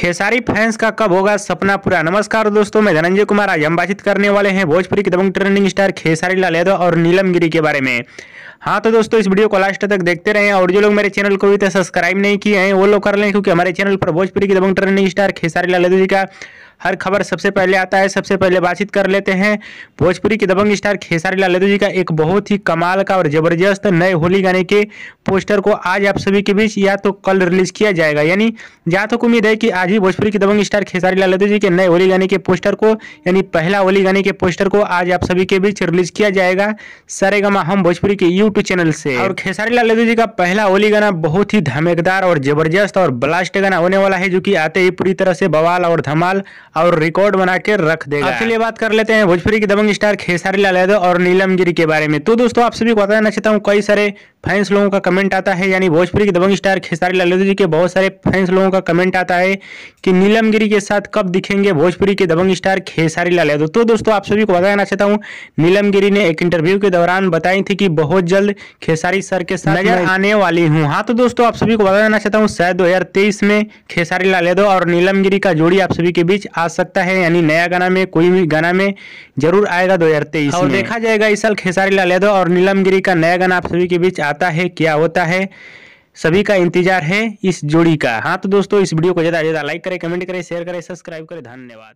Khesari fans का कब होगा सपना पूरा। नमस्कार दोस्तों, मैं धनंजय कुमार। आज हम बातचीत करने वाले हैं भोजपुरी के दबंग ट्रेंडिंग स्टार खेसारी लाल यादव और नीलम गिरी के बारे में। हाँ तो दोस्तों, इस वीडियो को लास्ट तक देखते रहें और जो लोग मेरे चैनल को अभी तक सब्सक्राइब नहीं किए हैं वो लोग कर लें, क्योंकि हमारे चैनल पर भोजपुरी के दबंग ट्रेंडिंग स्टार खेसारी लाल यादव जी का हर खबर सबसे पहले आता है। सबसे पहले बातचीत कर लेते हैं भोजपुरी के दबंग स्टार खेसारी लाल यादव जी का एक बहुत ही कमाल का और जबरदस्त नए होली गाने के पोस्टर को आज आप सभी के बीच या तो कल रिलीज किया जाएगा। यानी जहाँ तक उम्मीद है कि आज ही भोजपुरी के दबंग स्टार खेसारी लाल यादव जी के नए होली गाने के पोस्टर को, यानी पहला होली गाने के पोस्टर को आज आप सभी के बीच रिलीज किया जाएगा सारेगामा हम भोजपुरी के यूट्यूब चैनल से। और खेसारी लाल यादव जी का पहला होली गाना बहुत ही धमाकेदार और जबरदस्त और ब्लास्ट गाना होने वाला है, जो कि आते ही पूरी तरह से बवाल और धमाल और रिकॉर्ड बना के रख देगा। चलिए बात कर लेते हैं भोजपुरी के दबंग स्टार खेसारी लाल यादव और नीलम गिरी के बारे में। तो दोस्तों, आप सभी को बताना चाहता हूँ, कई सारे फैंस लोगों का कमेंट आता है, यानी भोजपुरी के दबंग स्टार खेसारी लाल यादव जी के बहुत सारे फैंस लोगों का कमेंट आता है कि नीलम गिरी के साथ कब दिखेंगे भोजपुरी के दबंग स्टार खेसारी लाल यादव। तो दोस्तों, आप सभी को बताना चाहता हूँ, नीलम गिरी ने एक इंटरव्यू के दौरान बताई थी कि बहुत जल्द खेसारी सर के साथ नजर आने वाली हूँ। हाँ तो दोस्तों, आप सभी को बताना चाहता हूँ, शायद 2023 में खेसारी लाल यादव और नीलम गिरी का जोड़ी आप सभी के बीच आ सकता है, यानी नया गाना में, कोई भी गाना में जरूर आएगा 2023 और देखा जाएगा इस साल खेसारी लाल यादव और नीलम गिरी का नया गाना आप सभी के बीच आता है, क्या होता है, सभी का इंतजार है इस जोड़ी का। हाँ तो दोस्तों, इस वीडियो को ज़्यादा से ज़्यादा लाइक करें, कमेंट करें, शेयर करें, सब्सक्राइब करें। धन्यवाद।